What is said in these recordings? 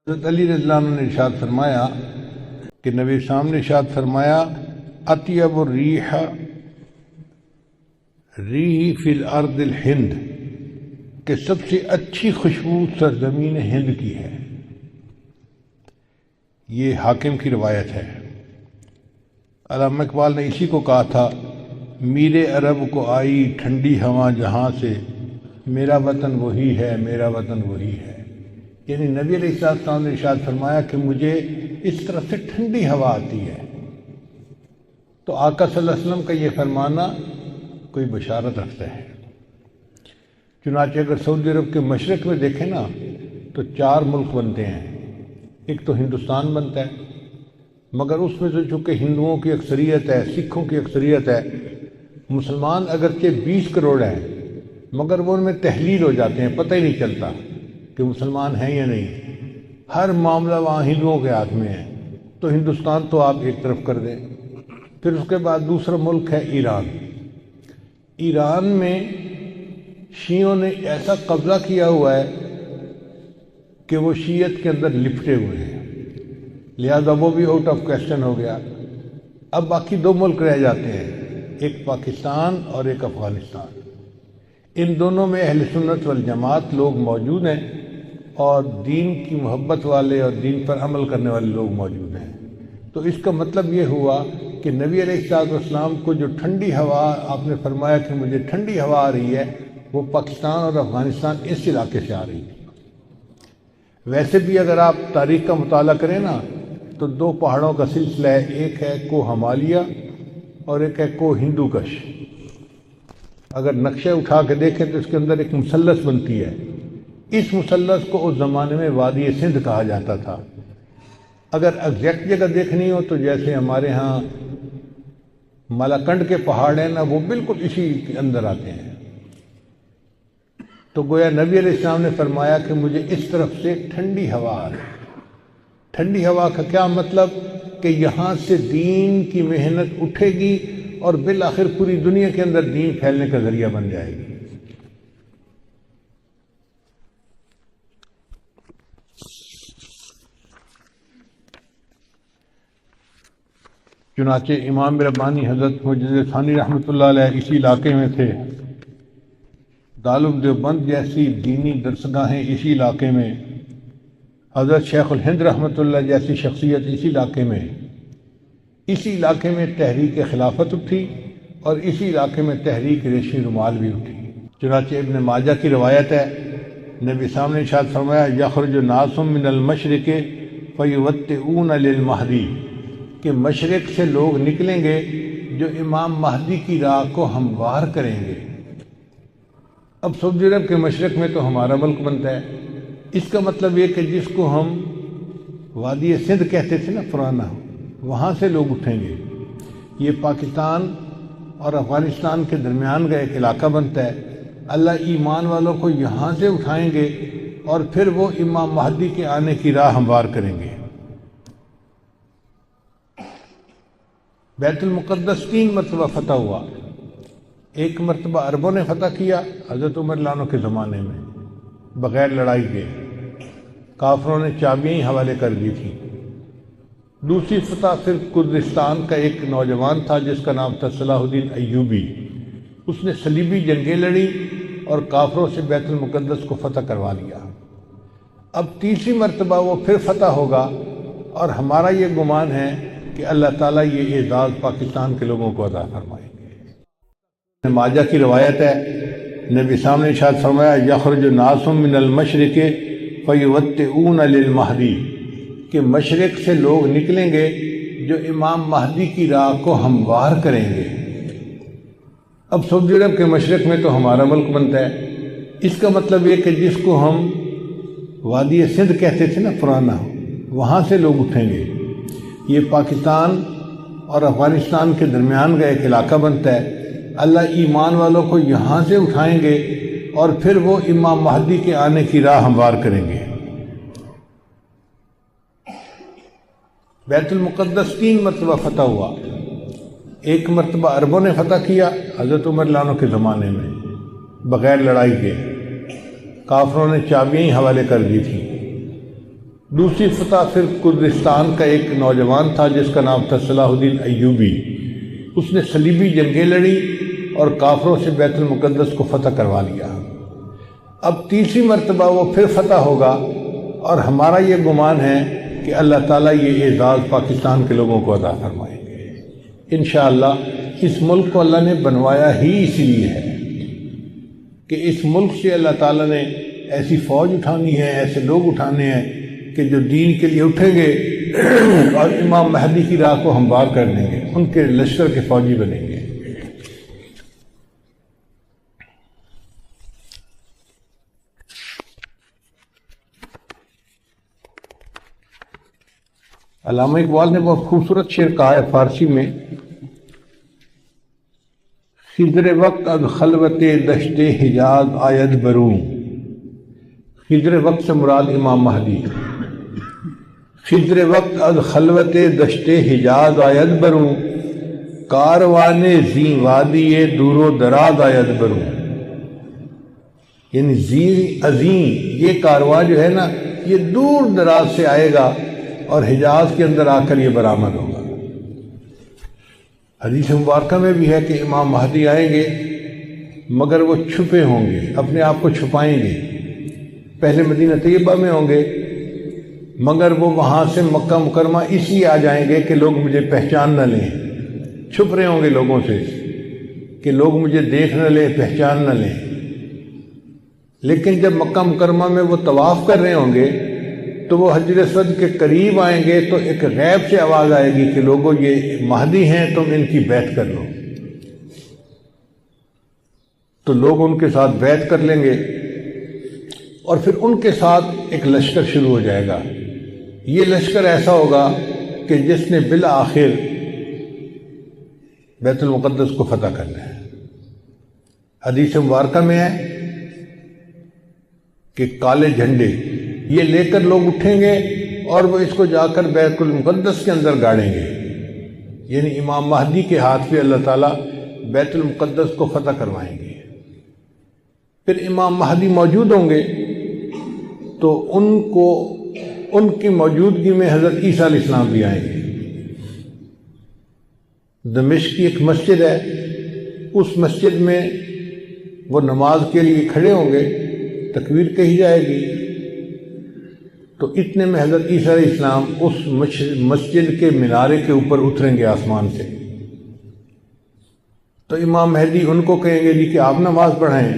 حضرت علی رضی اللہ عنہ نے ارشاد فرمایا کہ نبی صاحب نے ارشاد فرمایا اطیب الریح ریح فی الارض الہند، کہ سب سے اچھی خوشبو سرزمین ہند کی ہے۔ یہ حاکم کی روایت ہے۔ علامہ اقبال نے اسی کو کہا تھا، میر عرب کو آئی ٹھنڈی ہوا جہاں سے، میرا وطن وہی ہے، میرا وطن وہی ہے۔ یعنی نبی علیہ السلام نے ارشاد فرمایا کہ مجھے اس طرف سے ٹھنڈی ہوا آتی ہے۔ تو آقا صلی اللہ علیہ وسلم کا یہ فرمانا کوئی بشارت رکھتا ہے۔ چنانچہ اگر سعودی عرب کے مشرق میں دیکھیں نا تو 4 ملک بنتے ہیں۔ ایک تو ہندوستان بنتا ہے، مگر اس میں سے چونکہ ہندوؤں کی اکثریت ہے، سکھوں کی اکثریت ہے، مسلمان اگرچہ 20 کروڑ ہیں مگر وہ ان میں تحلیل ہو جاتے ہیں، پتہ ہی نہیں چلتا کہ مسلمان ہیں یا نہیں۔ ہر معاملہ وہاں ہندوؤں کے ہاتھ میں ہے، تو ہندوستان تو آپ ایک طرف کر دیں۔ پھر اس کے بعد دوسرا ملک ہے ایران۔ ایران میں شیعوں نے ایسا قبضہ کیا ہوا ہے کہ وہ شیعت کے اندر لپٹے ہوئے ہیں، لہذا وہ بھی آؤٹ آف کویسچن ہو گیا۔ اب باقی 2 ملک رہ جاتے ہیں، ایک پاکستان اور ایک افغانستان۔ ان دونوں میں اہل سنت والجماعت لوگ موجود ہیں اور دین کی محبت والے اور دین پر عمل کرنے والے لوگ موجود ہیں۔ تو اس کا مطلب یہ ہوا کہ نبی علیہ السلام کو جو ٹھنڈی ہوا آپ نے فرمایا کہ مجھے ٹھنڈی ہوا آ رہی ہے، وہ پاکستان اور افغانستان اس علاقے سے آ رہی ہے۔ ویسے بھی اگر آپ تاریخ کا مطالعہ کریں نا تو 2 پہاڑوں کا سلسلہ ہے، ایک ہے کوہ ہمالیہ اور ایک ہے کوہ ہندو کش۔ اگر نقشہ اٹھا کے دیکھیں تو اس کے اندر ایک مثلث بنتی ہے۔ اس مثلث کو اس زمانے میں وادی سندھ کہا جاتا تھا۔ اگر ایگزیکٹ جگہ دیکھنی ہو تو جیسے ہمارے ہاں مالاکنڈ کے پہاڑ ہیں نا، وہ بالکل اسی کے اندر آتے ہیں۔ تو گویا نبی علیہ السلام نے فرمایا کہ مجھے اس طرف سے ٹھنڈی ہوا آ رہی ہے۔ ٹھنڈی ہوا کا کیا مطلب کہ یہاں سے دین کی محنت اٹھے گی اور بالآخر پوری دنیا کے اندر دین پھیلنے کا ذریعہ بن جائے گی۔ چنانچہ امام ربانی حضرت مجدد ثانی رحمۃ اللہ علیہ اسی علاقے میں تھے۔ دارالعلوم دیوبند جیسی دینی درسگاہیں اسی علاقے میں، حضرت شیخ الہند رحمۃ اللہ جیسی شخصیت اسی علاقے میں، اسی علاقے میں تحریک خلافت اٹھی اور اسی علاقے میں تحریک ریشمی رومال بھی اٹھی۔ چنانچہ ابن ماجہ کی روایت ہے، نبی صاحب نے ارشاد فرمایا یخرج ناس من المشرق فیوطئون للمہدی، کہ مشرق سے لوگ نکلیں گے جو امام مہدی کی راہ کو ہموار کریں گے۔ اب سعودی عرب کے مشرق میں تو ہمارا ملک بنتا ہے۔ اس کا مطلب یہ کہ جس کو ہم وادی سندھ کہتے تھے نا پرانا، وہاں سے لوگ اٹھیں گے۔ یہ پاکستان اور افغانستان کے درمیان کا ایک علاقہ بنتا ہے۔ اللہ ایمان والوں کو یہاں سے اٹھائیں گے اور پھر وہ امام مہدی کے آنے کی راہ ہموار کریں گے۔ بیت المقدس 3 مرتبہ فتح ہوا۔ ایک مرتبہ عربوں نے فتح کیا حضرت عمر رضی اللہ عنہ کے زمانے میں بغیر لڑائی کے، کافروں نے چابیاں ہی حوالے کر دی تھیں۔ دوسری فتح پھر کردستان کا ایک نوجوان تھا جس کا نام تھا صلاح الدین ایوبی، اس نے صلیبی جنگیں لڑی اور کافروں سے بیت المقدس کو فتح کروا لیا۔ اب تیسری مرتبہ وہ پھر فتح ہوگا اور ہمارا یہ گمان ہے کہ اللہ تعالیٰ یہ اعزاز پاکستان کے لوگوں کو عطا فرمائیں گے۔ ماجہ کی روایت ہے، نبی صاحب نے ارشاد فرمایا یخرج ناس من المشرق فیوطئون للمہدی، کہ مشرق سے لوگ نکلیں گے جو امام مہدی کی راہ کو ہموار کریں گے۔ اب سعودی عرب کے مشرق میں تو ہمارا ملک بنتا ہے۔ اس کا مطلب یہ کہ جس کو ہم وادی سندھ کہتے تھے نا پرانا، وہاں سے لوگ اٹھیں گے۔ یہ پاکستان اور افغانستان کے درمیان کا ایک علاقہ بنتا ہے۔ اللہ ایمان والوں کو یہاں سے اٹھائیں گے اور پھر وہ امام مہدی کے آنے کی راہ ہموار کریں گے۔ بیت المقدس 3 مرتبہ فتح ہوا۔ ایک مرتبہ عربوں نے فتح کیا حضرت عمر رضی اللہ عنہ کے زمانے میں بغیر لڑائی کے، کافروں نے چابیاں ہی حوالے کر دی تھیں۔ دوسری فتح پھر کردستان کا ایک نوجوان تھا جس کا نام تھا صلاح الدین ایوبی. اس نے صلیبی جنگیں لڑی اور کافروں سے بیت المقدس کو فتح کروا لیا. اب تیسری مرتبہ وہ پھر فتح ہوگا اور ہمارا یہ گمان ہے کہ اللہ تعالیٰ یہ اعزاز پاکستان کے لوگوں کو عطا فرمائیں گے انشاءاللہ. اس ملک کو اللہ نے بنوایا ہی اسی لیے ہے کہ اس ملک سے اللہ تعالیٰ نے ایسی فوج اٹھانی ہے، ایسے لوگ اٹھانے ہیں کہ جو دین کے لیے اٹھیں گے اور امام مہدی کی راہ کو ہموار کر دیں گے، ان کے لشکر کے فوجی بنیں گے. علامہ اقبال نے بہت خوبصورت شعر کہا ہے فارسی میں، خضر وقت از خلوت دشت حجاز آید بروں. خضر وقت سے مراد امام مہدی. خضر وقت از خلوت دشت حجاز آید بروں، کاروان زی وادی دور و دراز آید بروں. یعنی زی عظیم یہ کارواں جو ہے نا یہ دور دراز سے آئے گا اور حجاز کے اندر آ کر یہ برآمد ہوگا. حدیث مبارکہ میں بھی ہے کہ امام مہدی آئیں گے مگر وہ چھپے ہوں گے، اپنے آپ کو چھپائیں گے. پہلے مدینہ طیبہ میں ہوں گے مگر وہ وہاں سے مکہ مکرمہ اس لیے آ جائیں گے کہ لوگ مجھے پہچان نہ لیں. چھپ رہے ہوں گے لوگوں سے کہ لوگ مجھے دیکھ نہ لیں، پہچان نہ لیں. لیکن جب مکہ مکرمہ میں وہ طواف کر رہے ہوں گے تو وہ حجر اسود کے قریب آئیں گے تو ایک غیب سے آواز آئے گی کہ لوگوں یہ مہدی ہیں، تم ان کی بیعت کر لو. تو لوگ ان کے ساتھ بیعت کر لیں گے اور پھر ان کے ساتھ ایک لشکر شروع ہو جائے گا. یہ لشکر ایسا ہوگا کہ جس نے بالآخر بیت المقدس کو فتح کرنا ہے. حدیث مبارکہ میں ہے کہ کالے جھنڈے یہ لے کر لوگ اٹھیں گے اور وہ اس کو جا کر بیت المقدس کے اندر گاڑیں گے. یعنی امام مہدی کے ہاتھ پہ اللہ تعالیٰ بیت المقدس کو فتح کروائیں گے. پھر امام مہدی موجود ہوں گے تو ان کی موجودگی میں حضرت عیسیٰ علیہ السلام بھی آئیں گے. دمشق کی ایک مسجد ہے، اس مسجد میں وہ نماز کے لیے کھڑے ہوں گے، تکبیر کہی جائے گی تو اتنے میں حضرت عیسیٰ علیہ السلام اس مسجد کے مینارے کے اوپر اتریں گے آسمان سے. تو امام مہدی ان کو کہیں گے جی کہ آپ نماز پڑھائیں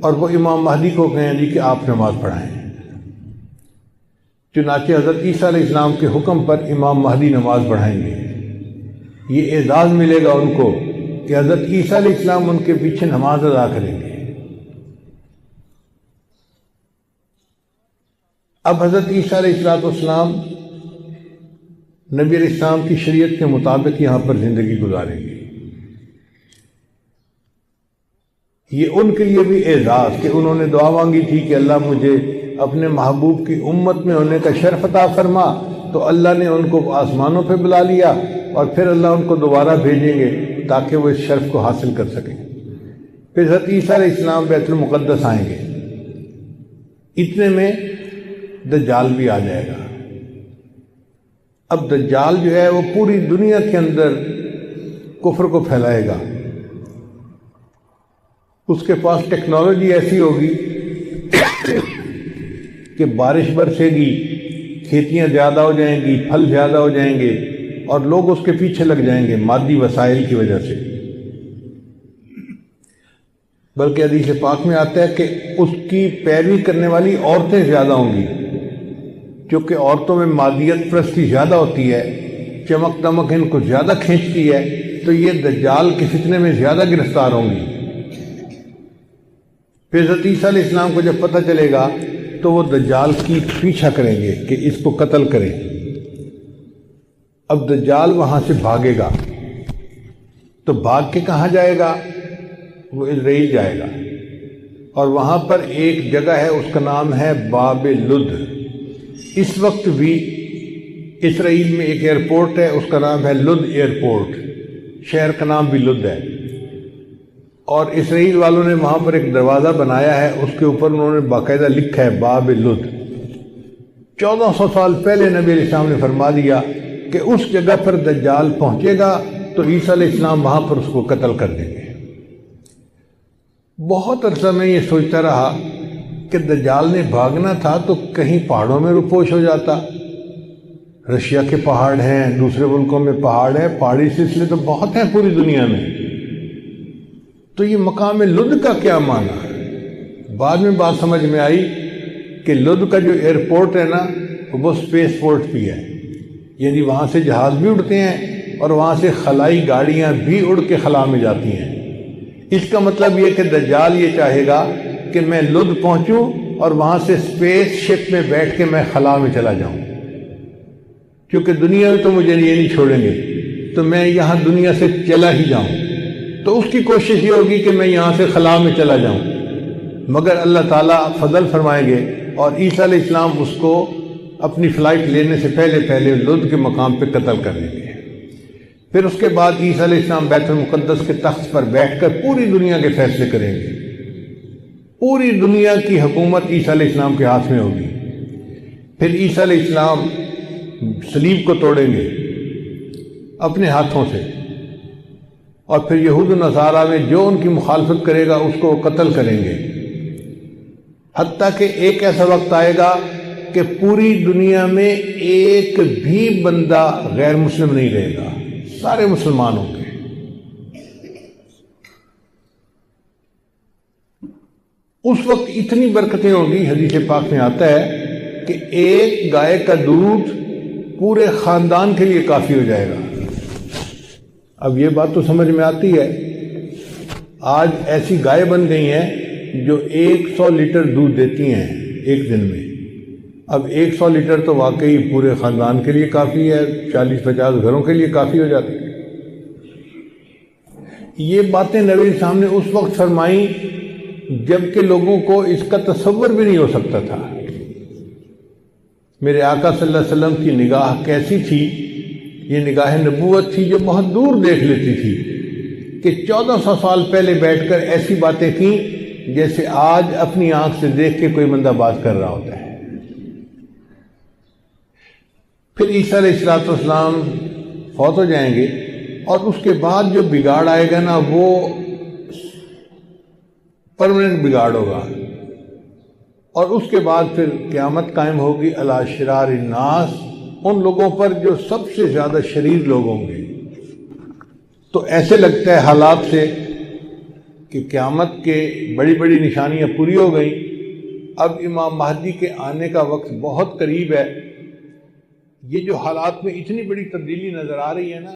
اور وہ امام مہدی کو کہیں جی کہ آپ نماز پڑھائیں. چنانچہ حضرت عیسیٰ علیہ السلام کے حکم پر امام مہدی نماز پڑھائیں گے. یہ اعزاز ملے گا ان کو کہ حضرت عیسیٰ علیہ السلام ان کے پیچھے نماز ادا کریں گے. اب حضرت عیسیٰ علیہ السلام نبی علیہ السلام کی شریعت کے مطابق یہاں پر زندگی گزاریں گے. یہ ان کے لیے بھی اعزاز کہ انہوں نے دعا مانگی تھی کہ اللہ مجھے اپنے محبوب کی امت میں ہونے کا شرف عطا فرما، تو اللہ نے ان کو آسمانوں پہ بلا لیا اور پھر اللہ ان کو دوبارہ بھیجیں گے تاکہ وہ اس شرف کو حاصل کر سکیں. پھر حضرت عیسیٰ علیہ السلام بیت المقدس آئیں گے. اتنے میں دجال بھی آ جائے گا. اب دجال جو ہے وہ پوری دنیا کے اندر کفر کو پھیلائے گا. اس کے پاس ٹیکنالوجی ایسی ہوگی کہ بارش برسے گی، کھیتیاں زیادہ ہو جائیں گی، پھل زیادہ ہو جائیں گے اور لوگ اس کے پیچھے لگ جائیں گے مادی وسائل کی وجہ سے. بلکہ حدیث پاک میں آتا ہے کہ اس کی پیروی کرنے والی عورتیں زیادہ ہوں گی، کیونکہ عورتوں میں مادیت پرستی زیادہ ہوتی ہے، چمک دمک ان کو زیادہ کھینچتی ہے، تو یہ دجال کے فتنے میں زیادہ گرفتار ہوں گی. پھر حضرت عیسیٰ علیہ السلام کو جب پتہ چلے گا تو وہ دجال کی پیچھا کریں گے کہ اس کو قتل کریں. اب دجال وہاں سے بھاگے گا تو بھاگ کے کہاں جائے گا؟ وہ اسرائیل جائے گا اور وہاں پر ایک جگہ ہے، اس کا نام ہے باب لد. اس وقت بھی اسرائیل میں ایک ایئرپورٹ ہے، اس کا نام ہے لد ایئرپورٹ. شہر کا نام بھی لد ہے اور اسرائیل والوں نے وہاں پر ایک دروازہ بنایا ہے، اس کے اوپر انہوں نے باقاعدہ لکھا ہے باب لد. 1400 سال پہلے نبی علیہ السلام نے فرما دیا کہ اس جگہ پر دجال پہنچے گا تو عیسیٰ علیہ السلام وہاں پر اس کو قتل کر دیں گے۔ بہت عرصہ میں یہ سوچتا رہا کہ دجال نے بھاگنا تھا تو کہیں پہاڑوں میں روپوش ہو جاتا۔ رشیا کے پہاڑ ہیں، دوسرے ملکوں میں پہاڑ ہیں، پہاڑی سلسلے تو بہت ہیں پوری دنیا میں، تو یہ مقام لد کا کیا معنی ہے؟ بعد میں بات سمجھ میں آئی کہ لد کا جو ایئرپورٹ ہے نا وہ سپیس پورٹ بھی ہے، یعنی وہاں سے جہاز بھی اڑتے ہیں اور وہاں سے خلائی گاڑیاں بھی اڑ کے خلا میں جاتی ہیں۔ اس کا مطلب یہ کہ دجال یہ چاہے گا کہ میں لد پہنچوں اور وہاں سے سپیس شپ میں بیٹھ کے میں خلا میں چلا جاؤں، کیونکہ دنیا میں تو مجھے یہ نہیں چھوڑیں گے، تو میں یہاں دنیا سے چلا ہی جاؤں۔ تو اس کی کوشش یہ ہوگی کہ میں یہاں سے خلا میں چلا جاؤں، مگر اللہ تعالیٰ فضل فرمائیں گے اور عیسیٰ علیہ السلام اس کو اپنی فلائٹ لینے سے پہلے لد کے مقام پہ قتل کر دیں گے۔ پھر اس کے بعد عیسیٰ علیہ السلام بیت المقدس کے تخت پر بیٹھ کر پوری دنیا کے فیصلے کریں گے۔ پوری دنیا کی حکومت عیسیٰ علیہ السلام کے ہاتھ میں ہوگی۔ پھر عیسیٰ علیہ السلام صلیب کو توڑیں گے اپنے ہاتھوں سے، اور پھر یہود و نصارہ میں جو ان کی مخالفت کرے گا اس کو وہ قتل کریں گے، حتیٰ کہ ایک ایسا وقت آئے گا کہ پوری دنیا میں ایک بھی بندہ غیر مسلم نہیں رہے گا، سارے مسلمان ہوں گے۔ اس وقت اتنی برکتیں ہوں گی، حدیث پاک میں آتا ہے کہ ایک گائے کا دودھ پورے خاندان کے لیے کافی ہو جائے گا۔ اب یہ بات تو سمجھ میں آتی ہے، آج ایسی گائے بن گئی ہیں جو 100 لیٹر دودھ دیتی ہیں ایک دن میں۔ اب 100 لیٹر تو واقعی پورے خاندان کے لیے کافی ہے، 40-50 گھروں کے لیے کافی ہو جاتی ہے۔ یہ باتیں نبی السلام نے اس وقت فرمائیں جبکہ لوگوں کو اس کا تصور بھی نہیں ہو سکتا تھا۔ میرے آقا صلی اللہ علیہ وسلم کی نگاہ کیسی تھی؟ یہ نگاہ نبوت تھی جو بہت دور دیکھ لیتی تھی، کہ 1400 سال پہلے بیٹھ کر ایسی باتیں کی جیسے آج اپنی آنکھ سے دیکھ کے کوئی بندہ بات کر رہا ہوتا ہے۔ پھر عیسیٰ علیہ السلام فوت ہو جائیں گے اور اس کے بعد جو بگاڑ آئے گا نا وہ پرماننٹ بگاڑ ہوگا، اور اس کے بعد پھر قیامت قائم ہوگی علی شرار الناس، ان لوگوں پر جو سب سے زیادہ شریر لوگ ہوں گے۔ تو ایسے لگتا ہے حالات سے کہ قیامت کے بڑی بڑی نشانیاں پوری ہو گئیں، اب امام مہدی کے آنے کا وقت بہت قریب ہے۔ یہ جو حالات میں اتنی بڑی تبدیلی نظر آ رہی ہے نا